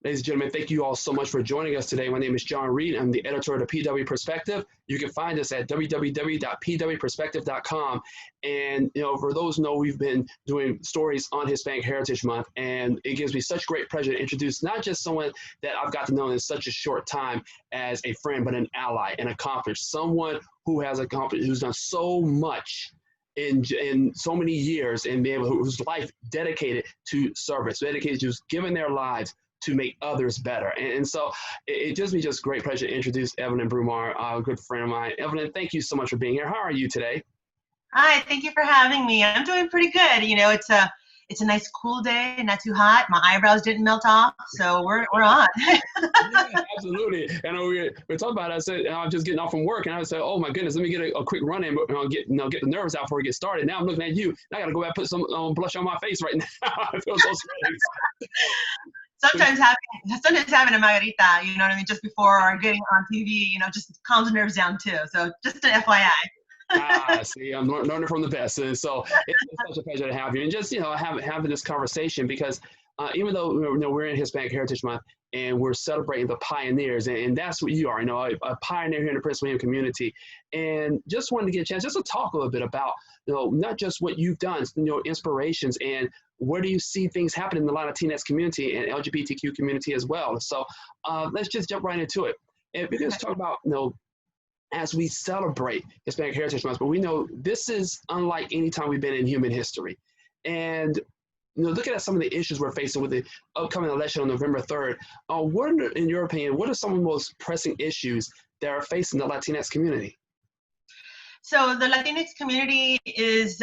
Ladies and gentlemen, thank you all so much for joining us today. My name is John Reed. I'm the editor of the PW Perspective. You can find us at www.pwperspective.com. And for those who know, we've been doing stories on Hispanic Heritage Month, and it gives me such great pleasure to introduce not just someone that I've got to know in such a short time as a friend, but an ally, an accomplished, someone who has accomplished, who's done so much in so many years, and whose life dedicated to service, dedicated to giving their lives to make others better. And so it gives me just great pleasure to introduce Evelyn Brumar, a good friend of mine. Evelyn, thank you so much for being here. How are you today? Hi, thank you for having me. I'm doing pretty good. It's a nice cool day, not too hot. My eyebrows didn't melt off, so we're on. Yeah, absolutely. And we're talking about it. I said, I'm just getting off from work, and I said, oh my goodness, let me get a quick run in, get the nerves out before we get started. Now I'm looking at you. Now I got to go back and put some blush on my face right now. I feel so strange. Sometimes having a margarita, you know what I mean, just before getting on TV, just calms the nerves down too. So just an FYI. See, I'm learning from the best. And so it's such a pleasure to have you. And just, having this conversation, because even though we're in Hispanic Heritage Month and we're celebrating the pioneers, and that's what you are, a pioneer here in the Prince William community. And just wanted to get a chance just to talk a little bit about, not just what you've done, inspirations, and where do you see things happening in the Latinx community and LGBTQ community as well. So let's just jump right into it. And we're going to talk about, as we celebrate Hispanic Heritage Month, but we know this is unlike any time we've been in human history. And looking at some of the issues we're facing with the upcoming election on November 3rd, in your opinion, what are some of the most pressing issues that are facing the Latinx community? So the Latinx community is,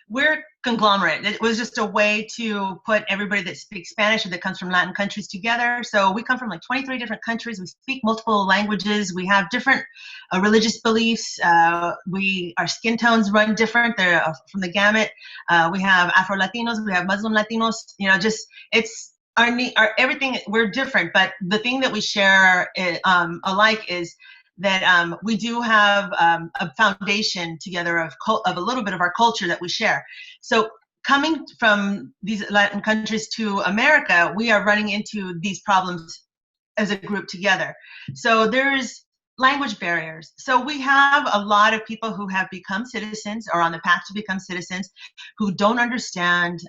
we're conglomerate. It was just a way to put everybody that speaks Spanish or that comes from Latin countries together. So we come from like 23 different countries. We speak multiple languages. We have different religious beliefs. Our skin tones run different. They're from the gamut. We have Afro-Latinos. We have Muslim Latinos. It's our everything. We're different. But the thing that we share alike is that we do have a foundation together of a little bit of our culture that we share. So coming from these Latin countries to America, we are running into these problems as a group together. So there's language barriers. So we have a lot of people who have become citizens or on the path to become citizens who don't understand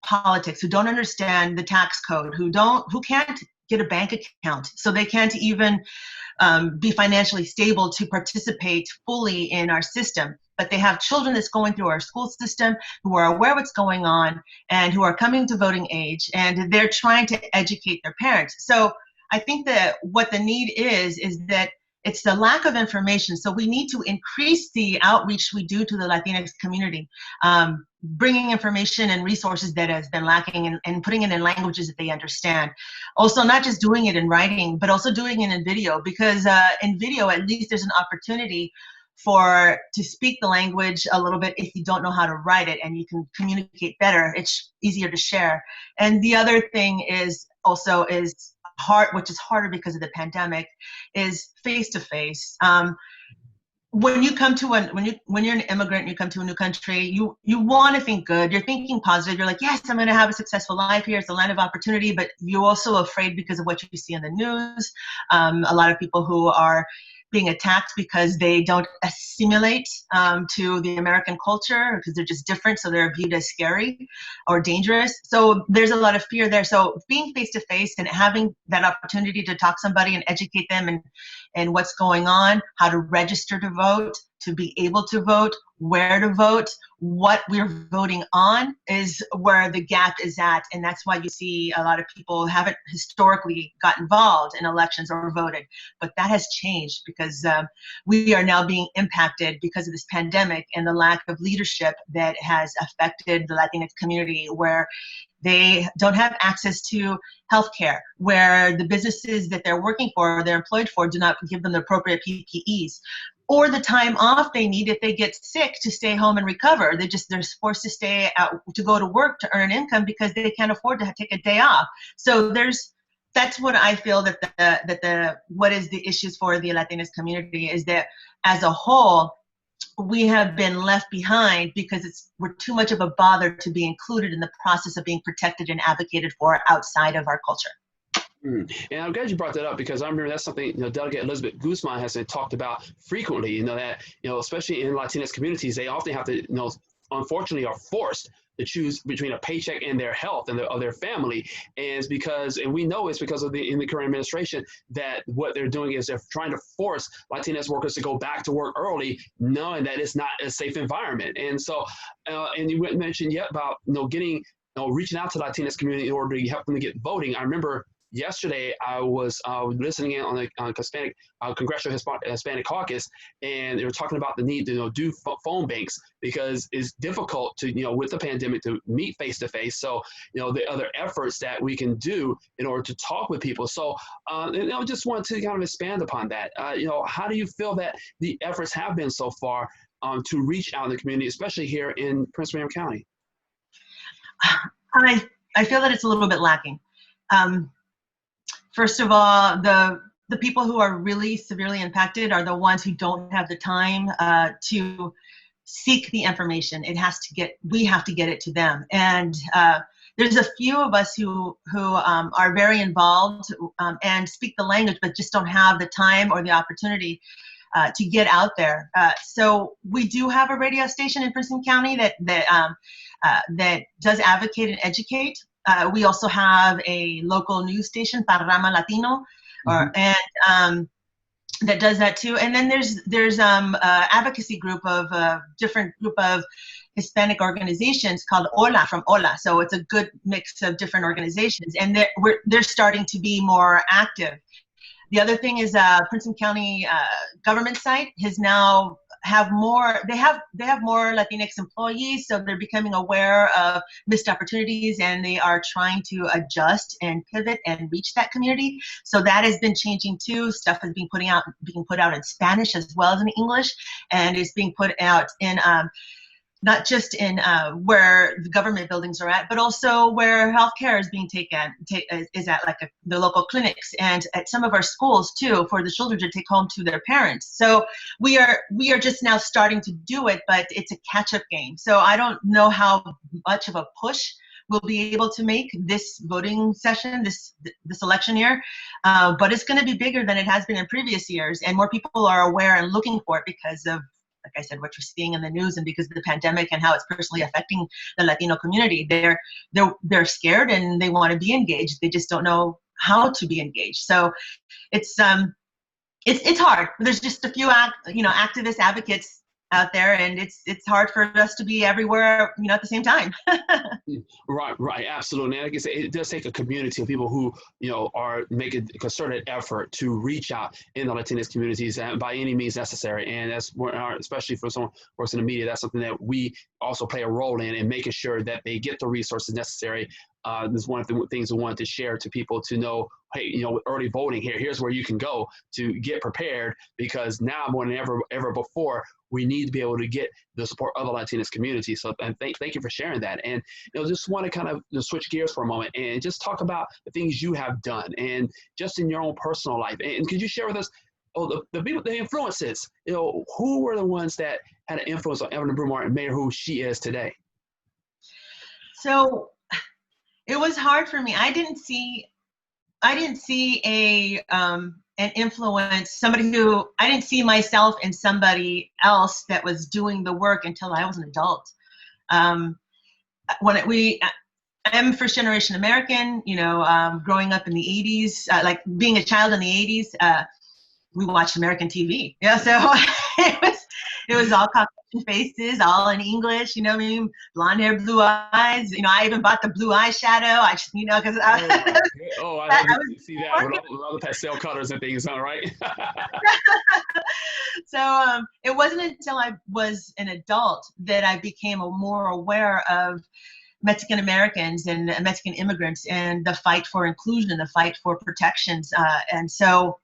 politics, who don't understand the tax code, who can't get a bank account, so they can't even be financially stable to participate fully in our system. But they have children that's going through our school system who are aware of what's going on and who are coming to voting age, and they're trying to educate their parents. So I think that what the need is that it's the lack of information. So we need to increase the outreach we do to the Latinx community, bringing information and resources that has been lacking and putting it in languages that they understand. Also, not just doing it in writing, but also doing it in video, because in video, at least there's an opportunity to speak the language a little bit if you don't know how to write it, and you can communicate better. It's easier to share. And the other thing is hard, which is harder because of the pandemic, is face-to-face. When you come to when you're an immigrant and you come to a new country, you want to think good. You're thinking positive. You're like, yes, I'm going to have a successful life here. It's a land of opportunity. But you're also afraid because of what you see in the news. A lot of people who are being attacked because they don't assimilate to the American culture, because they're just different, so they're viewed as scary or dangerous. So there's a lot of fear there. So being face-to-face and having that opportunity to talk to somebody and educate them and what's going on, how to register to vote, to be able to vote, where to vote, what we're voting on is where the gap is at. And that's why you see a lot of people haven't historically got involved in elections or voted. But that has changed because we are now being impacted because of this pandemic and the lack of leadership that has affected the Latinx community, where they don't have access to healthcare, where the businesses that they're working for or they're employed for do not give them the appropriate PPEs, or the time off they need if they get sick to stay home and recover. They're forced to stay out to go to work to earn an income because they can't afford to take a day off. So that's what I feel what is the issues for the Latinx community is that as a whole, we have been left behind because we're too much of a bother to be included in the process of being protected and advocated for outside of our culture. And I'm glad you brought that up, because I remember that's something, Delegate Elizabeth Guzman has talked about frequently. That especially in Latinx communities, they often have to, unfortunately, are forced to choose between a paycheck and their health and of their family. And it's because, and we know it's because of in the current administration, that what they're doing is they're trying to force Latinx workers to go back to work early, knowing that it's not a safe environment. And so, and you mentioned yet about getting, reaching out to the Latinx community in order to help them to get voting. I remember yesterday I was listening in on the Hispanic Congressional Hispanic Caucus, and they were talking about the need to do phone banks, because it's difficult to with the pandemic to meet face to face. So the other efforts that we can do in order to talk with people. So and I just wanted to kind of expand upon that. How do you feel that the efforts have been so far to reach out in the community, especially here in Prince William County? I feel that it's a little bit lacking. First of all, the people who are really severely impacted are the ones who don't have the time to seek the information. We have to get it to them. And there's a few of us who are very involved and speak the language, but just don't have the time or the opportunity to get out there. So we do have a radio station in Prince William County that does advocate and educate. We also have a local news station, Panorama Latino, and that does that too. And then there's advocacy group of different group of Hispanic organizations called Hola, from Hola. So it's a good mix of different organizations, and they're starting to be more active. The other thing is Prince William County government site has now they have more Latinx employees, so they're becoming aware of missed opportunities, and they are trying to adjust and pivot and reach that community. So that has been changing too. Stuff is being put out in Spanish as well as in English, and it's being put out in not just in where the government buildings are at, but also where healthcare is being is at, like the local clinics, and at some of our schools too, for the children to take home to their parents. So we are just now starting to do it, but it's a catch-up game. So I don't know how much of a push we'll be able to make this voting session, this election year, but it's going to be bigger than it has been in previous years, and more people are aware and looking for it because of, like I said, what you're seeing in the news, and because of the pandemic and how it's personally affecting the Latino community. They're scared and they want to be engaged. They just don't know how to be engaged. So it's hard. There's just a few activist advocates out there, and it's hard for us to be everywhere at the same time. Right, absolutely. And like I said, it does take a community of people who are making a concerted effort to reach out in the Latinx communities by any means necessary. And that's especially for someone who works in the media, that's something that we also play a role in making sure that they get the resources necessary. This is one of the things we wanted to share to people to know, hey, with early voting here's where you can go to get prepared, because now more than ever before, we need to be able to get the support of the Latinx community. So and thank you for sharing that. And just want to kind of switch gears for a moment and just talk about the things you have done and just in your own personal life. And could you share with us the people, the influences, who were the ones that had an influence on Evelyn Brumar and made her who she is today? So it was hard for me. I didn't see an influence, somebody who, I didn't see myself in somebody else that was doing the work until I was an adult. I'm first generation American, growing up in the 80s, like being a child in the 80s, we watched American TV. Yeah, so it was all Caucasian faces, all in English, blonde hair, blue eyes. I even bought the blue eyeshadow. I just, because I didn't see that with all the pastel colors and things, right? So it wasn't until I was an adult that I became more aware of Mexican Americans and Mexican immigrants and the fight for inclusion, the fight for protections, and so.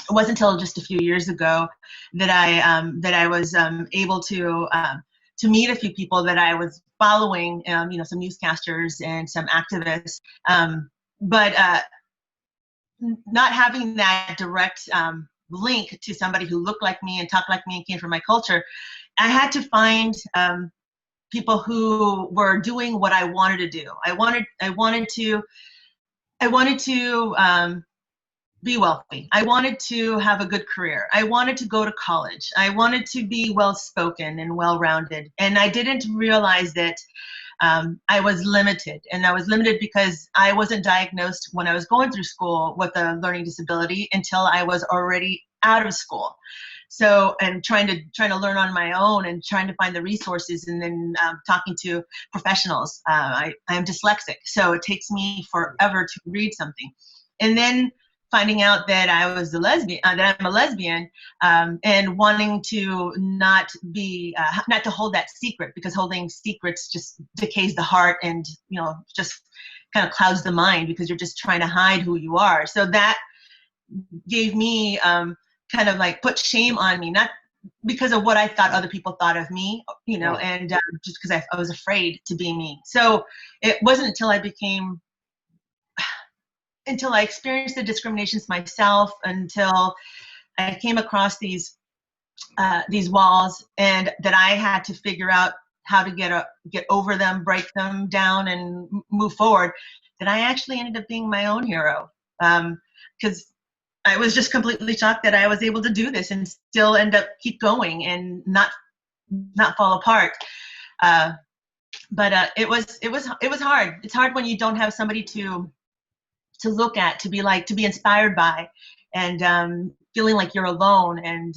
It wasn't until just a few years ago that I was able to meet a few people that I was following, some newscasters and some activists, but not having that direct link to somebody who looked like me and talked like me and came from my culture I had to find people who were doing what I wanted to do. I wanted to be wealthy. I wanted to have a good career. I wanted to go to college. I wanted to be well-spoken and well-rounded. And I didn't realize that I was limited. And I was limited because I wasn't diagnosed when I was going through school with a learning disability until I was already out of school. So, and trying to learn on my own and trying to find the resources, and then talking to professionals. I'm dyslexic, so it takes me forever to read something. And then finding out that I was a lesbian, that I'm a lesbian, and wanting to not to hold that secret, because holding secrets just decays the heart and, just kind of clouds the mind, because you're just trying to hide who you are. So that gave me kind of like put shame on me, not because of what I thought other people thought of me, and just because I was afraid to be me. So it wasn't until I experienced the discriminations myself, until I came across these walls, and that I had to figure out how to get over them, break them down, and move forward, that I actually ended up being my own hero. Because I was just completely shocked that I was able to do this and still keep going and not fall apart. But it was hard. It's hard when you don't have somebody to look at, to be inspired by, and feeling like you're alone and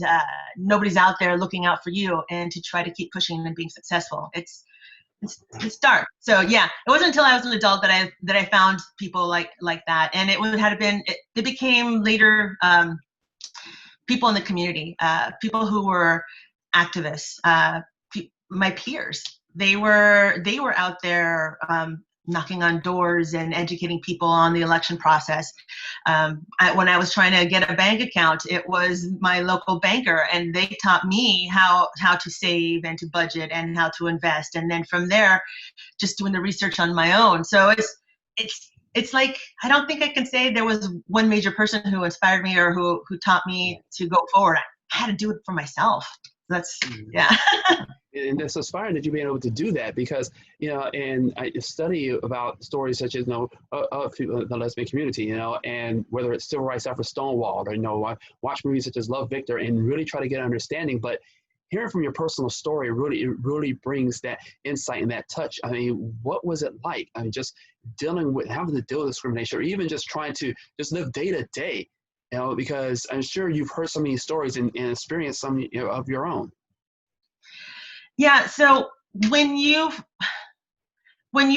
nobody's out there looking out for you, and to try to keep pushing and being successful. It's dark. So yeah, it wasn't until I was an adult that I found people like that, and it became later people in the community, people who were activists, my peers. They were out there knocking on doors and educating people on the election process. When I was trying to get a bank account, it was my local banker, and they taught me how to save and to budget and how to invest. And then from there, just doing the research on my own. So it's like, I don't think I can say there was one major person who inspired me or who taught me to go forward. I had to do it for myself. That's, yeah. And it's inspiring that you've been able to do that, because, and I study about stories such as, of the lesbian community, and whether it's civil rights after Stonewall, or, I watch movies such as Love, Victor, and really try to get an understanding. But hearing from your personal story, it really brings that insight and that touch. I mean, what was it like? I mean, just having to deal with discrimination, or even just trying to just live day to day, because I'm sure you've heard so many stories and experienced some of your own. Yeah. So when you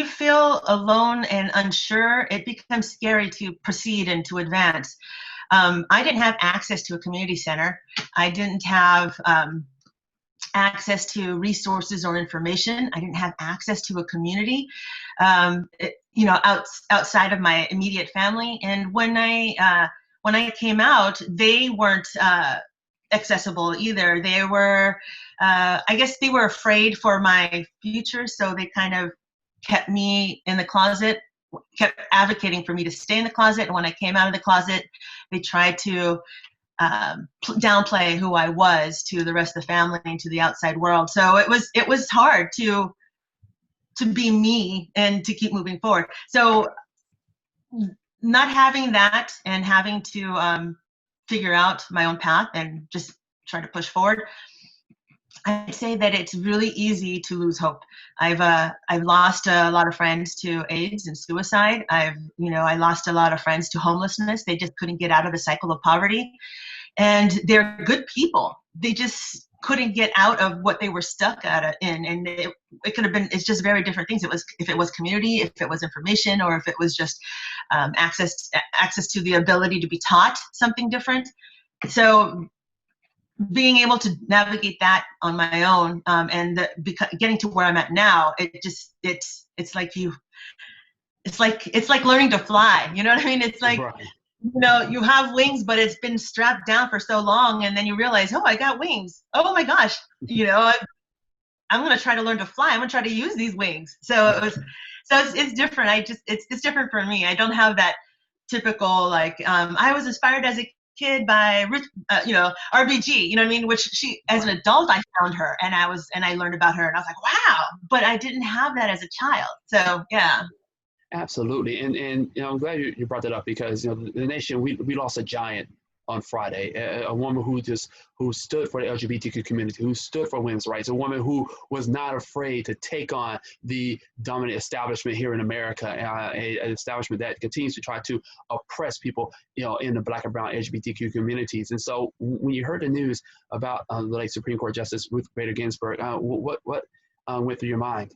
feel alone and unsure, it becomes scary to proceed and to advance. I didn't have access to a community center. I didn't have access to resources or information. I didn't have access to a community, outside of my immediate family. And when I came out, they weren't accessible either. They were, I guess they were afraid for my future, so they kind of kept me in the closet, kept advocating for me to stay in the closet. And when I came out of the closet, they tried to downplay who I was to the rest of the family and to the outside world. So it was hard to be me and to keep moving forward. So not having that and having to figure out my own path and just try to push forward, I'd say that it's really easy to lose hope. I've lost a lot of friends to AIDS and suicide. I lost a lot of friends to homelessness. They just couldn't get out of the cycle of poverty. And they're good people. They just couldn't get out of what they were stuck in. And it could have been, it's just very different things. If it was community, if it was information, or if it was just access to the ability to be taught something different. So being able to navigate that on my own, and getting to where I'm at now, it's like learning to fly. You know what I mean? It's like, right. You have wings, but it's been strapped down for so long, and then you realize, oh, I got wings. Oh my gosh, I'm going to try to learn to fly. I'm going to try to use these wings. So it's different. It's different for me. I don't have that typical, like, I was inspired as a kid by Ruth, RBG, you know what I mean? Which she, as an adult, I found her and I learned about her and I was like, wow, but I didn't have that as a child. So yeah. Absolutely, and I'm glad you brought that up because the nation we lost a giant on Friday, a woman who stood for the LGBTQ community, who stood for women's rights, a woman who was not afraid to take on the dominant establishment here in America, an establishment that continues to try to oppress people, in the Black and brown LGBTQ communities. And so when you heard the news about the late Supreme Court Justice Ruth Bader Ginsburg, what went through your mind?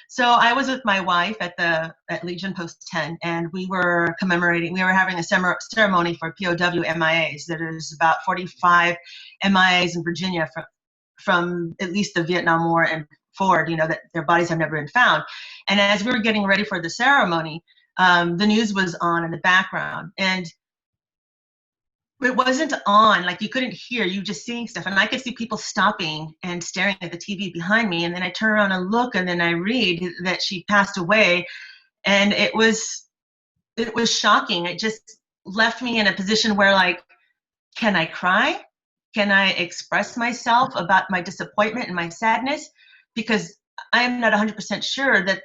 So I was with my wife at Legion Post 10, and we were having a ceremony for POW MIAs. There's about 45 MIAs in Virginia from at least the Vietnam War and forward, that their bodies have never been found. And as we were getting ready for the ceremony, the news was on in the background. And it wasn't on, like you couldn't hear, you just seeing stuff. And I could see people stopping and staring at the TV behind me. And then I turn around and look, and then I read that she passed away. And it was shocking. It just left me in a position where, like, can I cry? Can I express myself about my disappointment and my sadness? Because I am not 100% sure that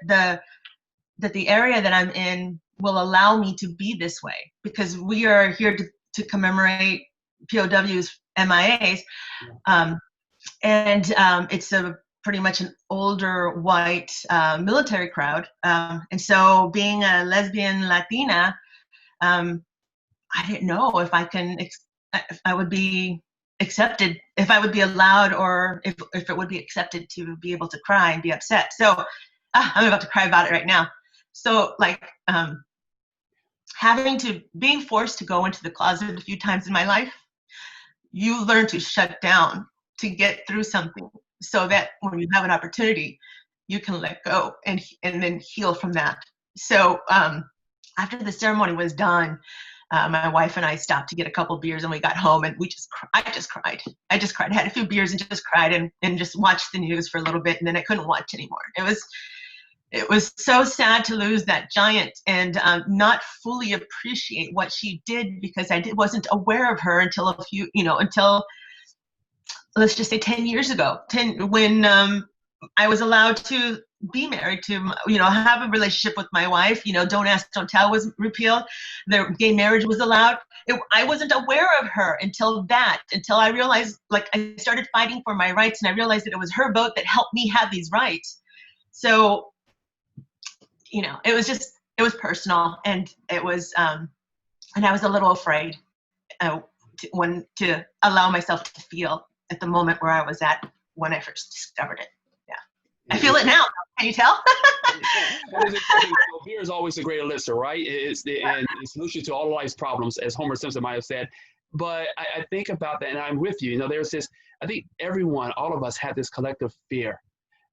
the area that I'm in will allow me to be this way, because we are here to commemorate POWs, MIAs, and it's pretty much an older white military crowd, and so being a lesbian Latina, I didn't know if if I would be accepted, if I would be allowed, or if it would be accepted to be able to cry and be upset. So I'm about to cry about it right now. So like, being forced to go into the closet a few times in my life, you learn to shut down to get through something, so that when you have an opportunity, you can let go and then heal from that. So after the ceremony was done, my wife and I stopped to get a couple beers, and we got home, and I just cried. I had a few beers and just cried and just watched the news for a little bit, and then I couldn't watch anymore. It was so sad to lose that giant and not fully appreciate what she did, because I wasn't aware of her until until let's just say 10 years ago, when I was allowed to be married to, have a relationship with my wife. Don't ask, don't tell was repealed. The gay marriage was allowed. I wasn't aware of her until I realized, like, I started fighting for my rights, and I realized that it was her vote that helped me have these rights. So it was personal, and it was, and I was a little afraid to allow myself to feel at the moment where I was at when I first discovered it. Yeah. I feel it now. Can you tell? Beer is always the great elixir, right? It's the solution to all life's problems, as Homer Simpson might have said. But I think about that, and I'm with you. There's this, I think all of us had this collective fear,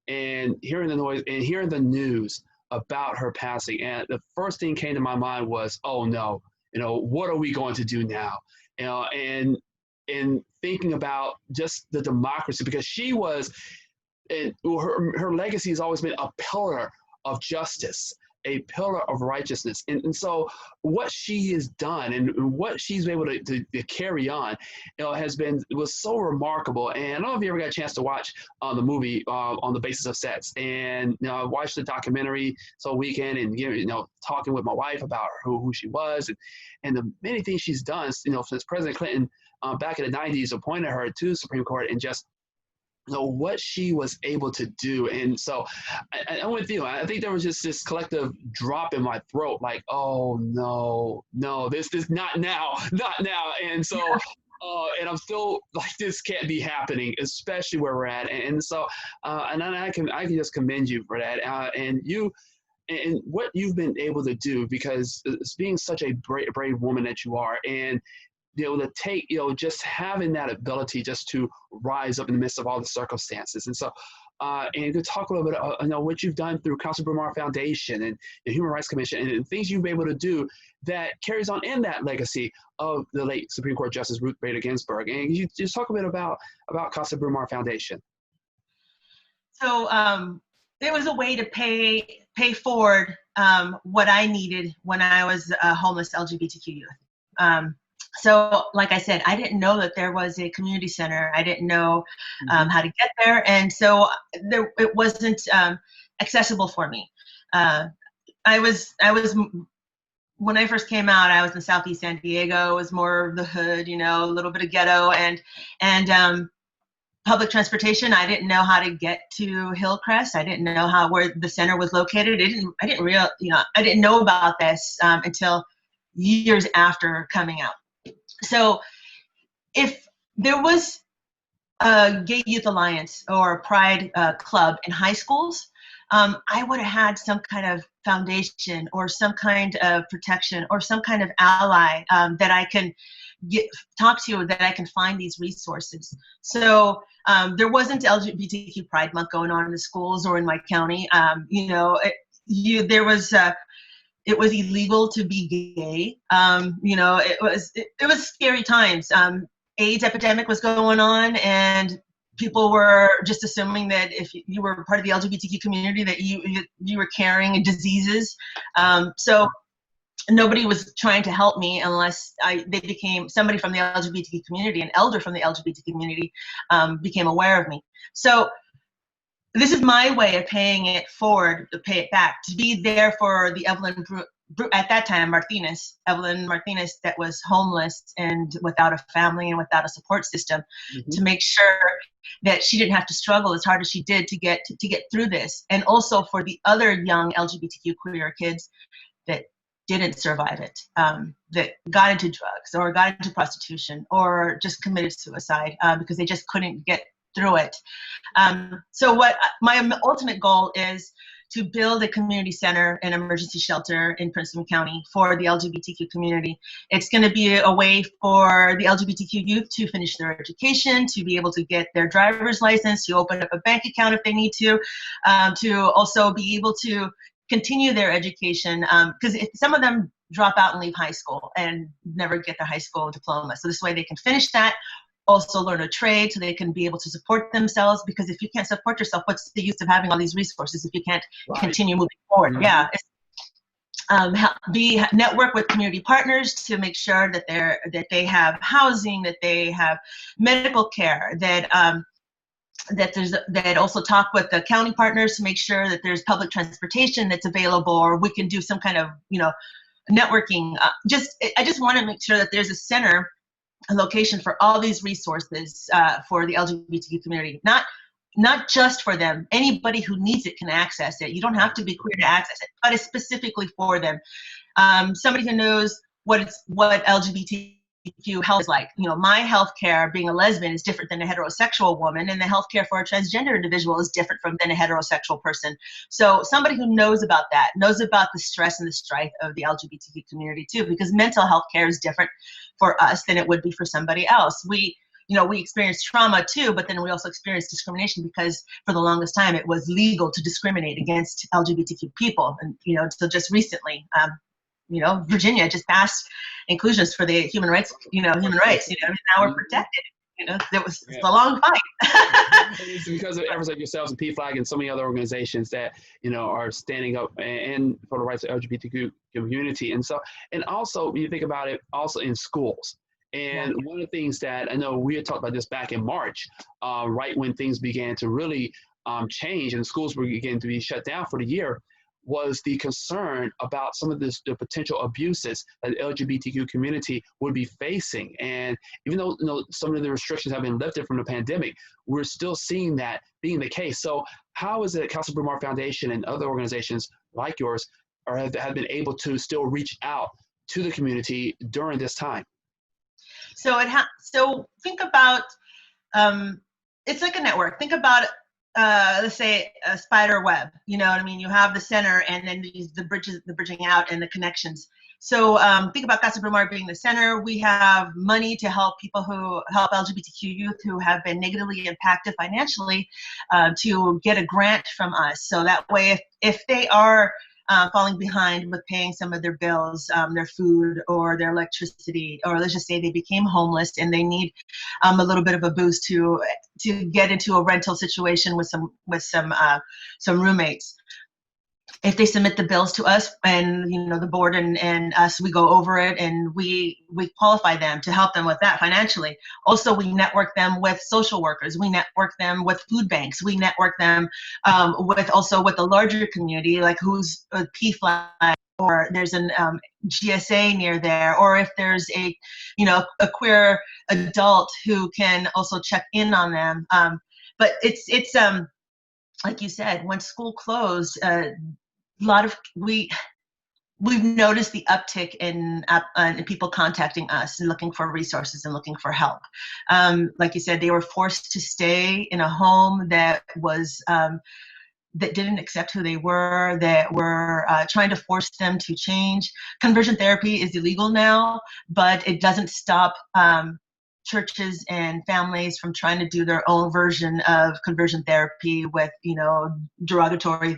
and hearing the noise and hearing the news about her passing, and the first thing came to my mind was, oh no, what are we going to do now? And thinking about just the democracy, because she was, and her legacy has always been a pillar of justice, a pillar of righteousness. And so what she has done and what she's been able to carry on, was so remarkable. And I don't know if you ever got a chance to watch the movie On the Basis of Sex. And I watched the documentary so weekend, and talking with my wife about who she was and the many things she's done. Since President Clinton back in the 90s appointed her to the Supreme Court, and just what she was able to do. And so I'm with you. I think there was just this collective drop in my throat, like, oh no, this is not now. And so and I'm still like, this can't be happening, especially where we're at. And so and I can just commend you for that, and you and what you've been able to do, because it's being such a brave woman that you are, and to take, just having that ability just to rise up in the midst of all the circumstances. And so, and to talk a little bit about, what you've done through Casa Brumar Foundation and the Human Rights Commission, and things you've been able to do that carries on in that legacy of the late Supreme Court Justice Ruth Bader Ginsburg. And you just talk a bit about Casa Brumar Foundation. So it was a way to pay forward what I needed when I was a homeless LGBTQ youth. So, like I said, I didn't know that there was a community center. I didn't know how to get there, and so it wasn't accessible for me. I was when I first came out, I was in Southeast San Diego. It was more of the hood, you know, a little bit of ghetto, and public transportation. I didn't know how to get to Hillcrest. I didn't know where the center was located. I didn't know about this until years after coming out. So if there was a Gay Youth Alliance or a Pride club in high schools, I would have had some kind of foundation or some kind of protection or some kind of ally that I can talk to, that I can find these resources. So there wasn't LGBTQ Pride Month going on in the schools or in my county. It was illegal to be gay. It was scary times. AIDS epidemic was going on, and people were just assuming that if you were part of the LGBTQ community that you were carrying diseases. So nobody was trying to help me unless they became somebody from the LGBTQ community, an elder from the LGBT community became aware of me. So this is my way of paying it forward, to pay it back, to be there for the at that time, Evelyn Martinez, that was homeless and without a family and without a support system, to make sure that she didn't have to struggle as hard as she did to get through this. And also for the other young LGBTQ queer kids that didn't survive it, that got into drugs or got into prostitution or just committed suicide because they just couldn't get through it. So what my ultimate goal is to build a community center and emergency shelter in Prince William County for the LGBTQ community. It's going to be a way for the LGBTQ youth to finish their education, to be able to get their driver's license, to open up a bank account if they need to also be able to continue their education, because some of them drop out and leave high school and never get their high school diploma. So this way they can finish that, also learn a trade so they can be able to support themselves, because if you can't support yourself, what's the use of having all these resources if you can't continue moving forward? Yeah. Network with community partners to make sure that they have housing, that they have medical care, that also talk with the county partners to make sure that there's public transportation that's available, or we can do some kind of networking. I just want to make sure that there's a center, a location for all these resources for the LGBTQ community, not just for them. Anybody who needs it can access it. You don't have to be queer to access it, but it's specifically for them. Somebody who knows what LGBTQ health is like. My healthcare, being a lesbian, is different than a heterosexual woman, and the healthcare for a transgender individual is different than a heterosexual person. So somebody who knows about that, knows about the stress and the strife of the LGBTQ community too, because mental health care is different for us than it would be for somebody else. We experience trauma too, but then we also experience discrimination because for the longest time it was legal to discriminate against LGBTQ people, and until just recently. Virginia just passed inclusions for the human rights. Now we're protected. It was a long fight. It's because of efforts like yourselves and PFLAG and so many other organizations that are standing up and for the rights of the LGBTQ community. And also when you think about it, also in schools. And one of the things that I know we had talked about this back in March, right when things began to really change and schools were beginning to be shut down for the year, was the concern about some of the potential abuses that the LGBTQ community would be facing. And even though some of the restrictions have been lifted from the pandemic, we're still seeing that being the case. So how is it Casa Brumar Foundation and other organizations like yours have been able to still reach out to the community during this time? So think about, it's like a network. Think about let's say a spider web, you know what I mean? You have the center and then the bridging out and the connections. So think about Casa Brumar being the center. We have money to help help LGBTQ youth who have been negatively impacted financially to get a grant from us. So that way, if they are falling behind with paying some of their bills, their food or their electricity, or let's just say they became homeless and they need a little bit of a boost to get into a rental situation with some roommates. if they submit the bills to us, and the board and us, we go over it, and we qualify them to help them with that financially. Also, we network them with social workers, we network them with food banks, we network them with the larger community, like who's a PFLAG, or there's an GSA near there, or if there's a queer adult who can also check in on them. But it's like you said, when school closed, we've noticed the uptick in people contacting us and looking for resources and looking for help. Like you said, they were forced to stay in a home that was that didn't accept who they were, that were trying to force them to change. Conversion therapy is illegal now, but it doesn't stop churches and families from trying to do their own version of conversion therapy with, derogatory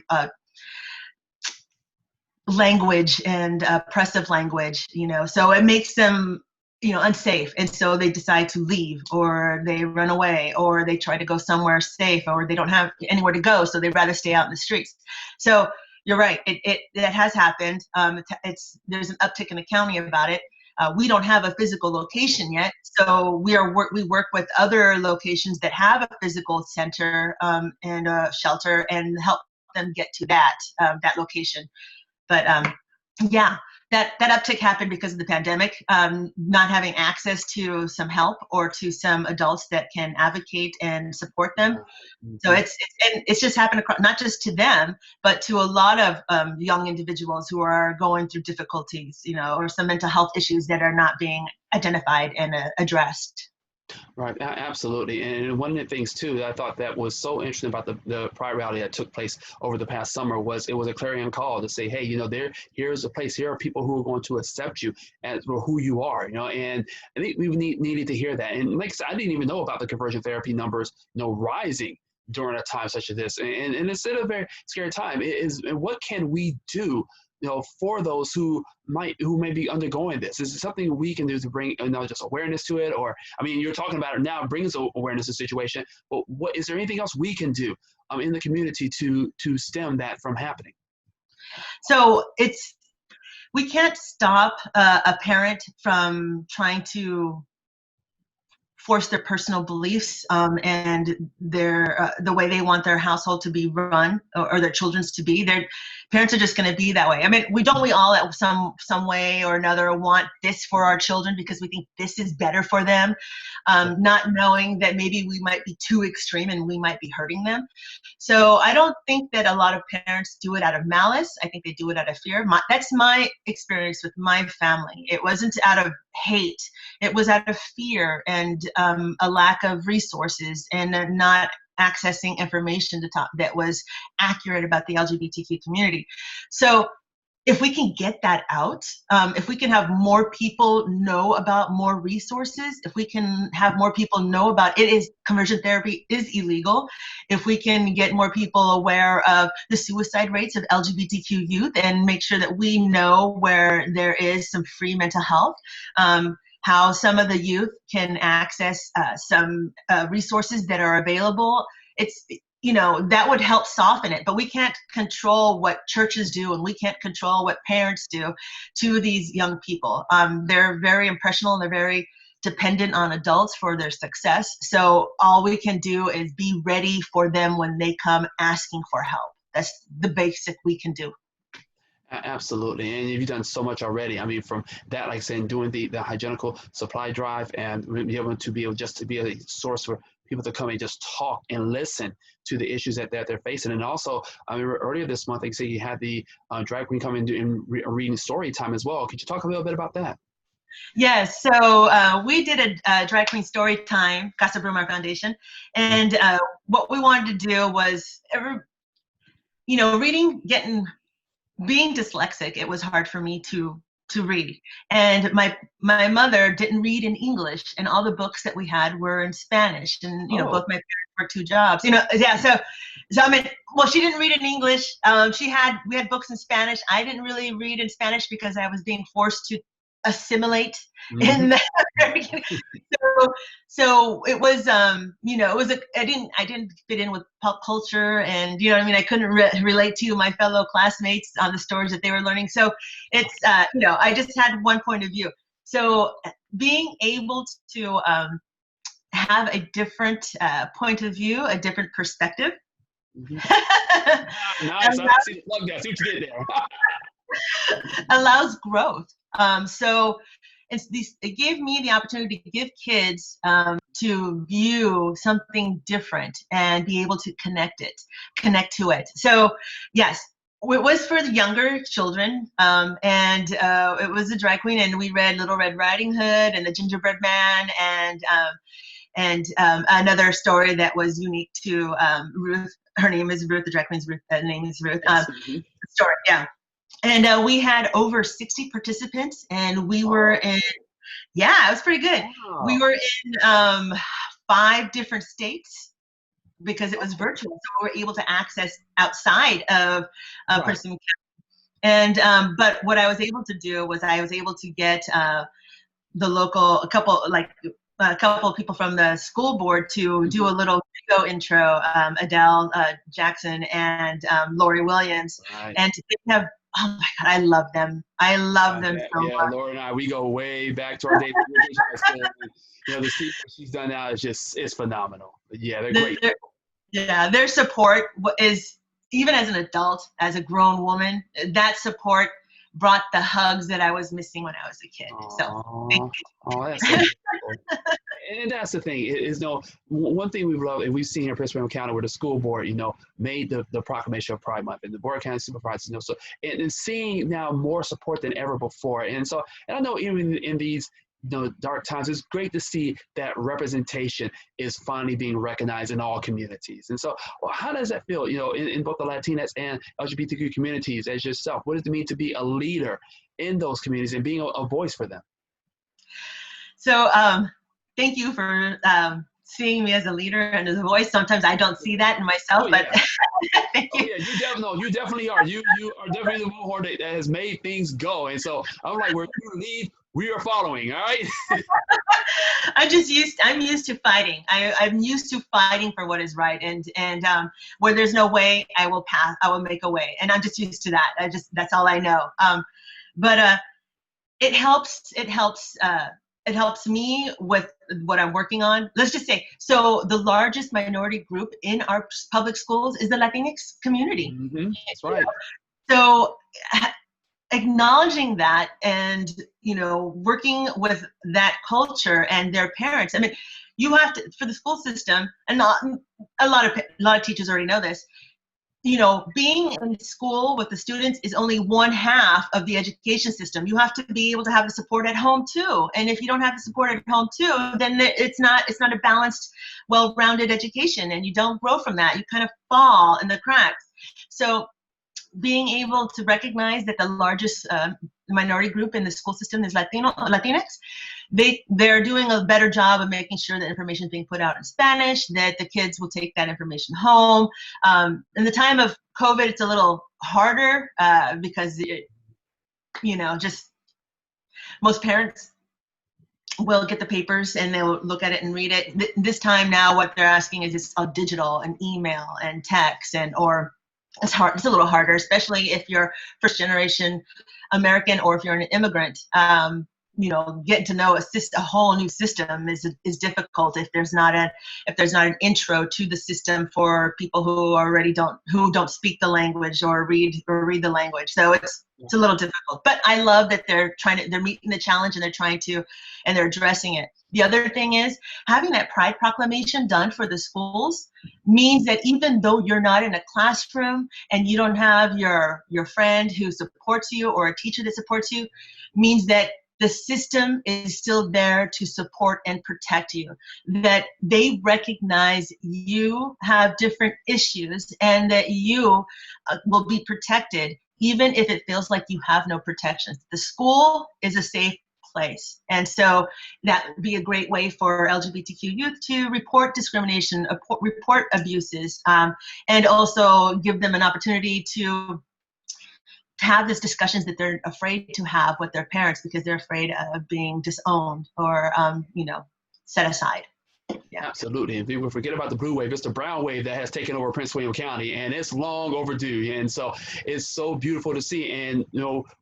language and oppressive language, so it makes them, unsafe. And so they decide to leave, or they run away, or they try to go somewhere safe, or they don't have anywhere to go, so they'd rather stay out in the streets. So you're right, that has happened. There's an uptick in the county about it. We don't have a physical location yet, so we work with other locations that have a physical center and a shelter, and help them get to that location. But yeah, that uptick happened because of the pandemic, not having access to some help or to some adults that can advocate and support them. Mm-hmm. So it's just happened across, not just to them, but to a lot of young individuals who are going through difficulties, or some mental health issues that are not being identified and addressed. Right, absolutely. And one of the things too that I thought that was so interesting about the Pride rally that took place over the past summer was it was a clarion call to say, hey, here's a place, here are people who are going to accept you as for who you are, and I think we needed to hear that. And like I said, I didn't even know about the conversion therapy numbers, rising during a time such as this. And it's still a very scary time. What can we do for those who may be undergoing this? Is it something we can do to bring just awareness to it? Or, I mean, you're talking about it now, it brings awareness to the situation, but is there anything else we can do in the community to stem that from happening? So we can't stop a parent from trying to force their personal beliefs and their the way they want their household to be run, or their children's to be. Their parents are just going to be that way. I mean, we all at some way or another want this for our children because we think this is better for them, not knowing that maybe we might be too extreme and we might be hurting them. So I don't think that a lot of parents do it out of malice. I think they do it out of fear. That's my experience with my family. It wasn't out of hate. It was out of fear and a lack of resources, and not accessing information that was accurate about the LGBTQ community. So if we can get that out, if we can have more people know about more resources, if we can have more people know about conversion therapy is illegal, if we can get more people aware of the suicide rates of LGBTQ youth and make sure that we know where there is some free mental health, how some of the youth can access some resources that are available, that would help soften it. But we can't control what churches do, and we can't control what parents do to these young people. They're very impressionable, and they're very dependent on adults for their success. So all we can do is be ready for them when they come asking for help. That's the basic we can do. Absolutely. And you've done so much already. I mean, from that, like saying, doing the hygienical supply drive, and be able to be a source for people to come and just talk and listen to the issues that they're facing. And also, I mean, earlier this month, like say you had the drag queen come in and reading story time as well. Could you talk a little bit about that? Yes, so we did a drag queen story time, Casa Brumar Foundation, and what we wanted to do was, being dyslexic, it was hard for me to read. And my mother didn't read in English, and all the books that we had were in Spanish. And both my parents worked 2 jobs. So I mean, well, she didn't read in English. We had books in Spanish. I didn't really read in Spanish because I was being forced to assimilate Mhm. in the very beginning. So it was, it was I didn't fit in with pop culture, and you know what I mean. I couldn't relate to my fellow classmates on the stories that they were learning. So it's, I just had one point of view. So being able to have a different point of view, a different perspective. Mhm. Nice. I see the plug there. I see what you did there. Allows growth. So it gave me the opportunity to give kids to view something different and be able to connect to it. So yes, it was for the younger children, and it was a drag queen, and we read Little Red Riding Hood and the Gingerbread Man, and another story that was unique to Ruth. Her name is Ruth. The drag queen's Ruth. Name is Ruth. Yes. Mhm. Story, yeah. And we had over 60 participants, and we were in, yeah, it was pretty good. We Wow. were in 5 different states because it was virtual, so we were able to access outside of Right. Prince William County. And but what I was able to do was I was able to get the local, a couple of people from the school board to do a little video intro, Adele Jackson and Lori Williams, Right. and they have, oh my God, I love them. I love them so Yeah, much. Laura and I, we go way back to our days in high school. And, the stuff that she's done now is it's phenomenal. But yeah, they're great. Yeah, their support is, even as an adult, as a grown woman, that support brought the hugs that I was missing when I was a kid. So thank Oh, that's so beautiful. And that's the thing is, one thing we've loved and we've seen here in Prince William County where the school board, made the proclamation of Pride Month and the Board of County Supervisors, so and seeing now more support than ever before. And so, and I know even in these dark times, it's great to see that representation is finally being recognized in all communities. And so, well, how does that feel, in both the Latinx and LGBTQ communities as yourself? What does it mean to be a leader in those communities and being a voice for them? So thank you for seeing me as a leader and as a voice. Sometimes I don't see that in myself, Oh, yeah. but thank you. Oh, yeah, you definitely are. You are definitely the one that has made things go. And so I'm like, where you lead, we are following. All right. I'm used to fighting. I'm used to fighting for what is right, and where there's no way, I will make a way, and I'm just used to that. That's all I know. But it helps me with what I'm working on. Let's just say, so the largest minority group in our public schools is the Latinx community. Mm-hmm. That's right. So acknowledging that and working with that culture and their parents. I mean, you have to, for the school system, and not a lot of teachers already know this, being in school with the students is only one half of the education system. You have to be able to have the support at home too. And if you don't have the support at home too, then it's not a balanced, well-rounded education, and you don't grow from that. You kind of fall in the cracks. So being able to recognize that the largest minority group in the school system is Latinx, they're doing a better job of making sure that information is being put out in Spanish, that the kids will take that information home. In the time of COVID, it's a little harder because, just most parents will get the papers and they'll look at it and read it. This time now, what they're asking is just digital and email and text, or it's hard. It's a little harder, especially if you're first generation American or if you're an immigrant. Getting to know a whole new system is difficult if there's not an intro to the system for people who don't speak the language or read the language. So it's a little difficult. But I love that they're meeting the challenge, and they're addressing it. The other thing is, having that Pride Proclamation done for the schools means that even though you're not in a classroom and you don't have your friend who supports you or a teacher that supports you, means that the system is still there to support and protect you, that they recognize you have different issues and that you will be protected even if it feels like you have no protection. The school is a safe place. And so that would be a great way for LGBTQ youth to report discrimination, report abuses, and also give them an opportunity to have these discussions that they're afraid to have with their parents because they're afraid of being disowned or, set aside. Yeah. Absolutely. And people forget about the blue wave. It's the brown wave that has taken over Prince William County, and it's long overdue. And so it's so beautiful to see. And,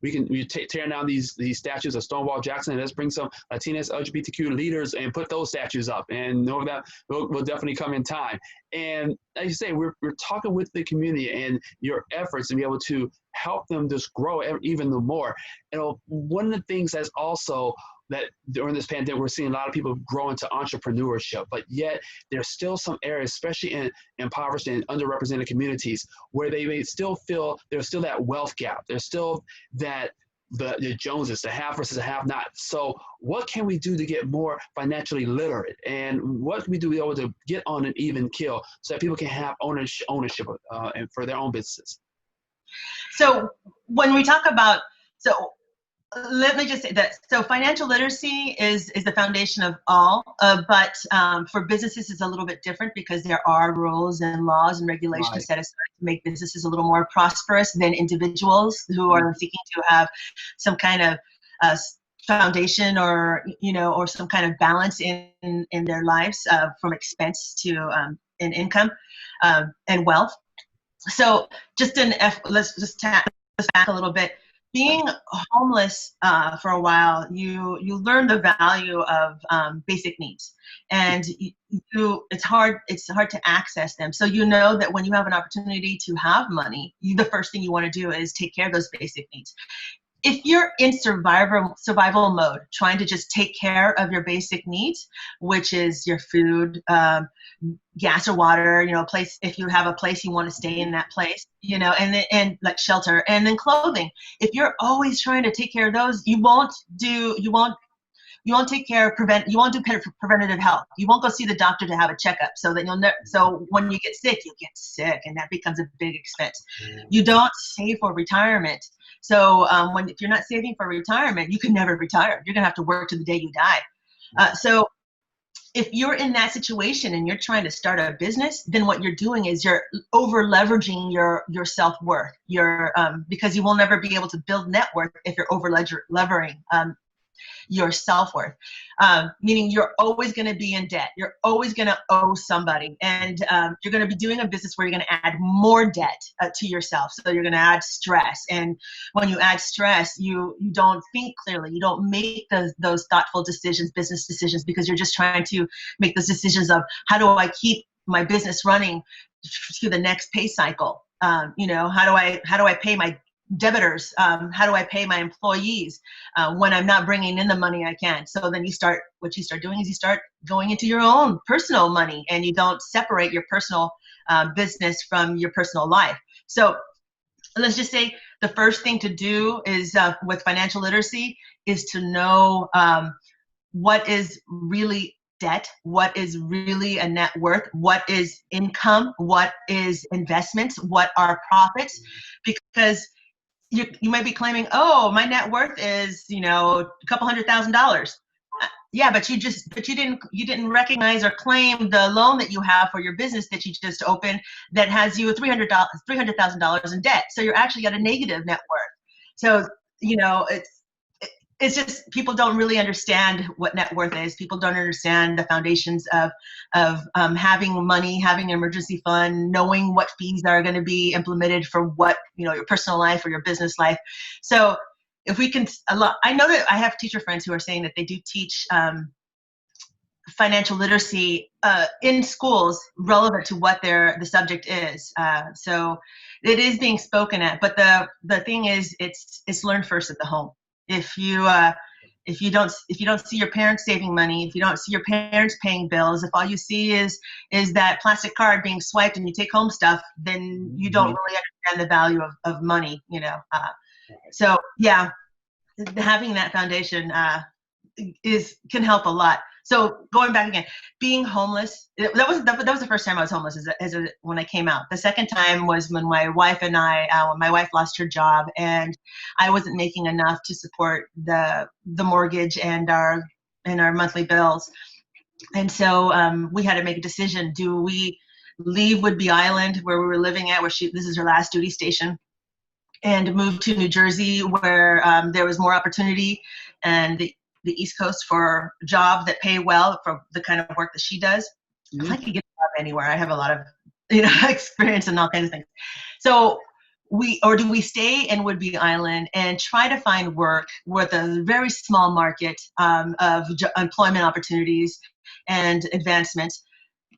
we tear down these statues of Stonewall Jackson, and let's bring some Latinx LGBTQ leaders and put those statues up, and know that will definitely come in time. And like you say, we're talking with the community and your efforts to be able to help them just grow even more. One of the things that's also that during this pandemic, we're seeing a lot of people grow into entrepreneurship, but yet there's still some areas, especially in impoverished and underrepresented communities, where they may still feel there's still that wealth gap. There's still that the Joneses, the have versus the have not. So what can we do to get more financially literate? And what can we do to be able to get on an even keel so that people can have ownership and for their own businesses? So when we talk about, let me just say that, so financial literacy is the foundation of all, but for businesses it's a little bit different because there are rules and laws and regulations set aside to make businesses a little more prosperous than individuals who are seeking to have some kind of foundation or some kind of balance in their lives from expense to in income and wealth. So just let's back a little bit. Being homeless for a while, you learn the value of basic needs, and it's hard to access them. So you know that when you have an opportunity to have money, the first thing you want to do is take care of those basic needs. If you're in survival mode, trying to just take care of your basic needs, which is your food, gas or water, place, if you have a place you want to stay in that place, and like shelter, and then clothing. If you're always trying to take care of those, you won't do preventative health. You won't go see the doctor to have a checkup, so that so when you get sick, and that becomes a big expense. You don't save for retirement. So if you're not saving for retirement, you can never retire. You're gonna have to work to the day you die. So if you're in that situation and you're trying to start a business, then what you're doing is you're over leveraging your self-worth. Because you will never be able to build net worth if you're over levering your self-worth, meaning you're always going to be in debt. You're always going to owe somebody, and you're going to be doing a business where you're going to add more debt to yourself. So you're going to add stress, and when you add stress, you don't think clearly. You don't make those thoughtful decisions, business decisions, because you're just trying to make those decisions of how do I keep my business running through the next pay cycle. How do I pay my debitors? How do I pay my employees when I'm not bringing in the money I can? So then what you start doing is you start going into your own personal money, and you don't separate your personal business from your personal life. So let's just say the first thing to do is with financial literacy is to know what is really debt, what is really a net worth, what is income, what is investments, what are profits, because you might be claiming, oh, my net worth is, a couple $100,000. Yeah, but you didn't recognize or claim the loan that you have for your business that you just opened that has you $300,000 in debt. So you're actually at a negative net worth. So, it's just people don't really understand what net worth is. People don't understand the foundations of having money, having an emergency fund, knowing what fees are going to be implemented for what, your personal life or your business life. So if we can, I know that I have teacher friends who are saying that they do teach financial literacy in schools relevant to what the subject is. So it is being spoken at, but the thing is, it's learned first at the home. If you don't see your parents saving money, if you don't see your parents paying bills, if all you see is that plastic card being swiped and you take home stuff, then you don't really understand the value of money, So yeah, having that foundation can help a lot. So going back again, being homeless, that was the first time I was homeless when I came out. The second time was when my wife lost her job, and I wasn't making enough to support the mortgage and our monthly bills. And so we had to make a decision. Do we leave Whidbey Island, where we were living at, this is her last duty station, and moved to New Jersey, where there was more opportunity, and the East Coast for a job that pay well for the kind of work that she does. If I could get a job anywhere, I have a lot of experience in all kinds of things. So do we stay in Whidbey Island and try to find work with a very small market of employment opportunities and advancements,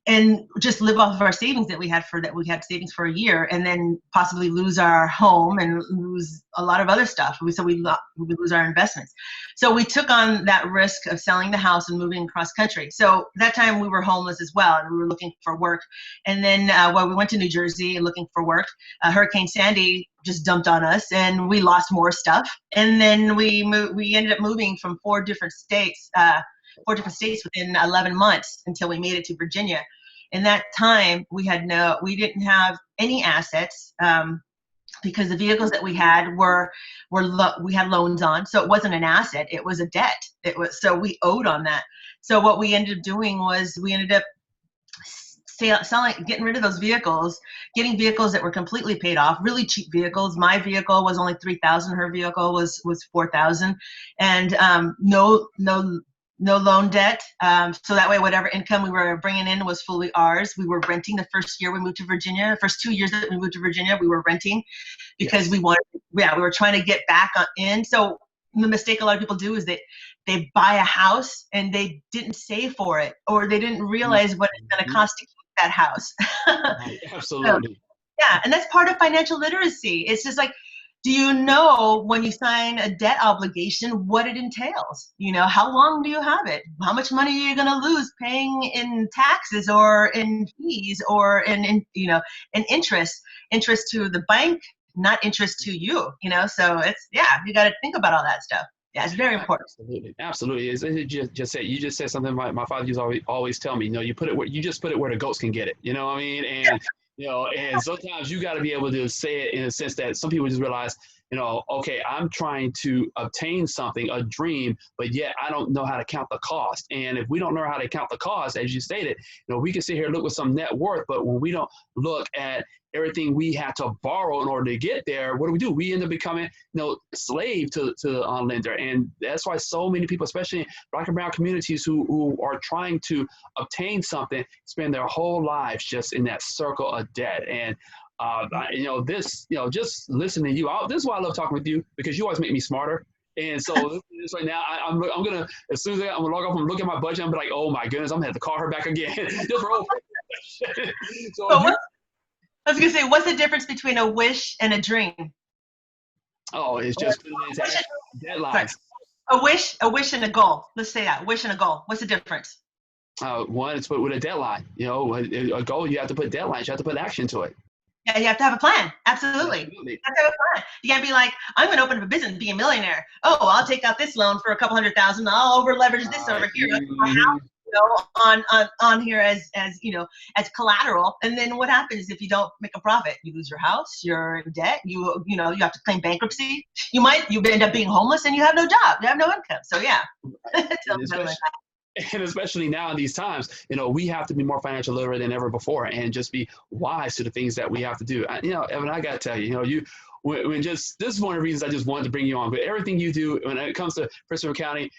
and just live off of our savings that we had savings for a year, and then possibly lose our home and lose a lot of other stuff. So we lose our investments. So we took on that risk of selling the house and moving across country. So that time we were homeless as well, and we were looking for work. And then we went to New Jersey looking for work. Hurricane Sandy just dumped on us, and we lost more stuff. And then we ended up moving from four different states within 11 months until we made it to Virginia. In that time, we didn't have any assets because the vehicles that we had we had loans on, so it wasn't an asset; it was a debt. So we owed on that. So what we ended up doing was we ended up getting rid of those vehicles, getting vehicles that were completely paid off, really cheap vehicles. My vehicle was only $3,000. Her vehicle was $4,000, and no loan debt. So that way, whatever income we were bringing in was fully ours. We were renting the first year we moved to Virginia. The first 2 years that we moved to Virginia, we were renting because we were trying to get back in. So the mistake a lot of people do is that they buy a house and they didn't save for it, or they didn't realize what it's going to cost to keep that house. Right, absolutely. So, yeah, and that's part of financial literacy. It's just like, do you know when you sign a debt obligation what it entails? How long do you have it? How much money are you going to lose paying in taxes or in fees or in interest to the bank, not interest to you, So it's, you got to think about all that stuff. Yeah, it's very important. Absolutely. You just said something my father used to always tell me, you just put it where the goats can get it. You know what I mean? And and sometimes you got to be able to say it in a sense that some people just realize, okay, I'm trying to obtain something, a dream, but yet I don't know how to count the cost. And if we don't know how to count the cost, as you stated, we can sit here and look with some net worth, but when we don't look at everything we had to borrow in order to get there, what do? We end up becoming, slave to the lender. And that's why so many people, especially in Black and brown communities who are trying to obtain something, spend their whole lives just in that circle of debt. And just listening to you, this is why I love talking with you, because you always make me smarter. And so this right now, I'm gonna, as soon as I'm gonna log off and look at my budget, I'm like, oh my goodness, I'm gonna have to call her back again. Just for so I was gonna say, what's the difference between a wish and a dream? Oh, it's just deadlines. A wish and a goal. Let's say that, wish and a goal. What's the difference? One, it's put with a deadline. A goal, you have to put deadlines. You have to put action to it. Yeah, you have to have a plan. Absolutely. You have to have a plan. You can't be like, I'm going to open up a business and be a millionaire. Oh, I'll take out this loan for $200,000. I'll over leverage this over here. My house, on here as collateral. And then what happens if you don't make a profit? You lose your house. You're in debt. You have to claim bankruptcy. You end up being homeless and you have no job. You have no income. So yeah. And especially now in these times, we have to be more financial literate than ever before, and just be wise to the things that we have to do. Evan, I got to tell you, this is one of the reasons I just wanted to bring you on. But everything you do when it comes to Prince William County,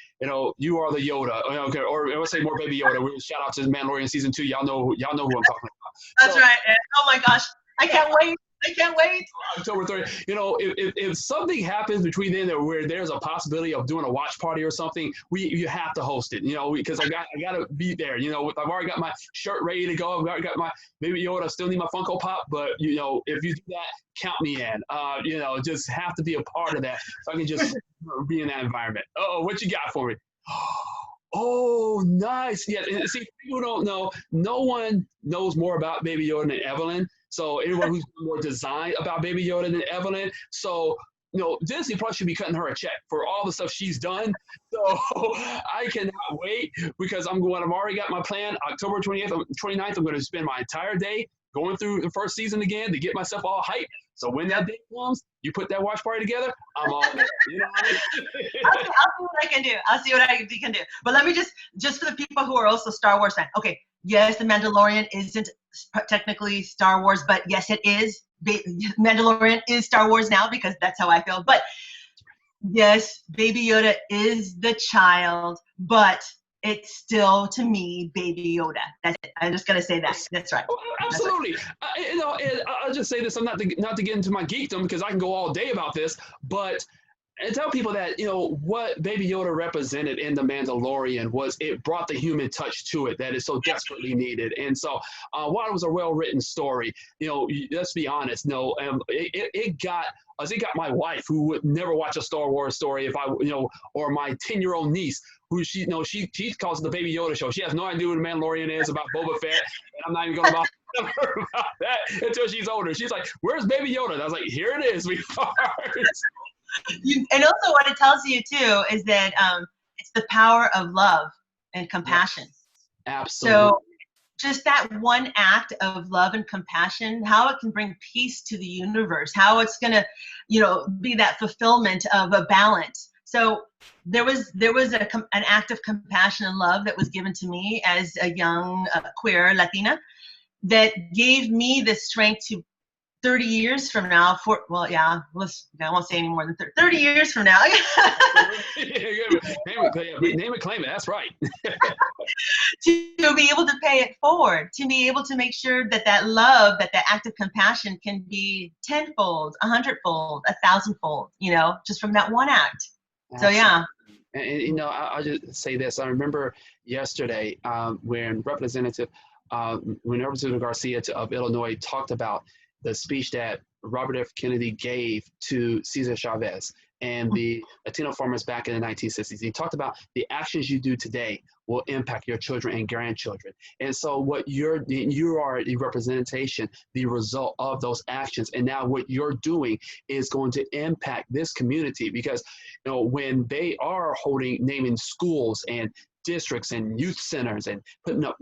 you are the Yoda. Or I would say more baby Yoda. Shout out to Mandalorian season 2. Y'all know who I'm talking about. That's right. Oh my gosh, I can't wait. I can't wait. October 30th. If something happens between then where there's a possibility of doing a watch party or something, you have to host it. Because I got to be there. I've already got my shirt ready to go. I've already got my Baby Yoda. I still need my Funko Pop, but if you do that, count me in. Just have to be a part of that, so I can just be in that environment. Oh, what you got for me? Oh, nice. Yeah. See, people don't know. No one knows more about Baby Yoda than Evelyn. So anyone who's more designed about Baby Yoda than Evelyn. So, Disney probably should be cutting her a check for all the stuff she's done. So I cannot wait, because I've already got my plan. October 29th, I'm going to spend my entire day going through the first season again to get myself all hyped. So when that day comes, you put that watch party together, I'm all there. You know what I mean? I'll see what I can do. I'll see what I can do. But let me just for the people who are also Star Wars fans. Okay, yes, The Mandalorian isn't technically Star Wars, but yes, it is. Mandalorian is Star Wars now because that's how I feel. But yes, Baby Yoda is the child, but it's still, to me, Baby Yoda. That's it. I'm just gonna say that. That's right. Oh, absolutely. And I'll just say this. I'm not to get into my geekdom because I can go all day about this, but and tell people that what Baby Yoda represented in The Mandalorian was it brought the human touch to it that is so desperately needed. And so while it was a well-written story, let's be honest, it got my wife who would never watch a Star Wars story if I or my 10-year-old niece who she calls it the Baby Yoda show. She has no idea what The Mandalorian is about Boba Fett, and I'm not even going to about that until she's older. She's like, "Where's Baby Yoda?" And I was like, "Here it is, sweetheart." And also what it tells you too is that it's the power of love and compassion. Absolutely. So just that one act of love and compassion, how it can bring peace to the universe, how it's going to, be that fulfillment of a balance. So there was an act of compassion and love that was given to me as a young queer Latina that gave me the strength to 30 years from now, I won't say any more than 30 years from now. Name it, claim it. That's right. To be able to pay it forward, to be able to make sure that love, that act of compassion can be tenfold, 100-fold, 1,000-fold, just from that one act. Absolutely. So, yeah. And I'll just say this. I remember yesterday when Representative Garcia of Illinois talked about the speech that Robert F. Kennedy gave to Cesar Chavez and the Latino farmers back in the 1960s. He talked about the actions you do today will impact your children and grandchildren. And so what you are the representation, the result of those actions. And now what you're doing is going to impact this community because, when they are naming schools and districts and youth centers and putting up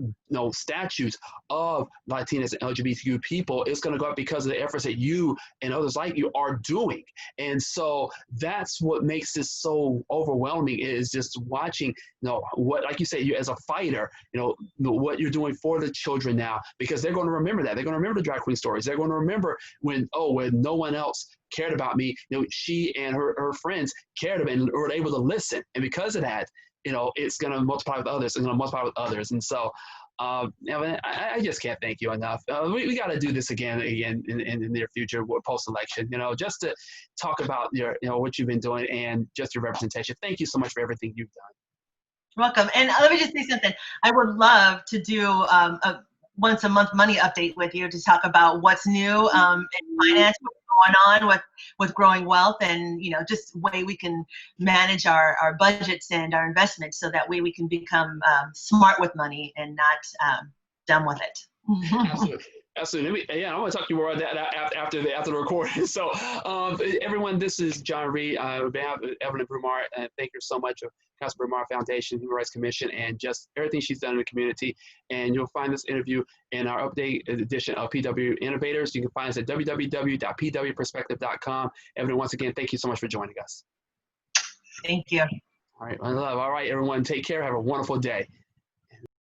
statues of Latinas and LGBTQ people, it's going to go up because of the efforts that you and others like you are doing. And so that's what makes this so overwhelming is just watching, what, like you say, you as a fighter, what you're doing for the children now, because they're going to remember that. They're going to remember the drag queen stories. They're going to remember when no one else cared about me, she and her friends cared about and were able to listen. And because of that, it's going to multiply with others. It's going to multiply with others. And so, Evelyn, I just can't thank you enough. We got to do this again in the near future, post-election, just to talk about what you've been doing and just your representation. Thank you so much for everything you've done. Welcome. And let me just say something. I would love to do a once a month money update with you to talk about what's new in finance, what's going on with growing wealth, and just way we can manage our budgets and our investments so that way we can become smart with money and not dumb with it. Absolutely. I want to talk to you more about that after the recording. So, everyone, this is John Reed. On behalf of Evelyn Brumar, and thank you so much of Casa Brumar Foundation, Human Rights Commission, and just everything she's done in the community. And you'll find this interview in our updated edition of PW Innovators. You can find us at www.pwperspective.com. Evelyn, once again, thank you so much for joining us. Thank you. All right, my love. All right, everyone, take care. Have a wonderful day.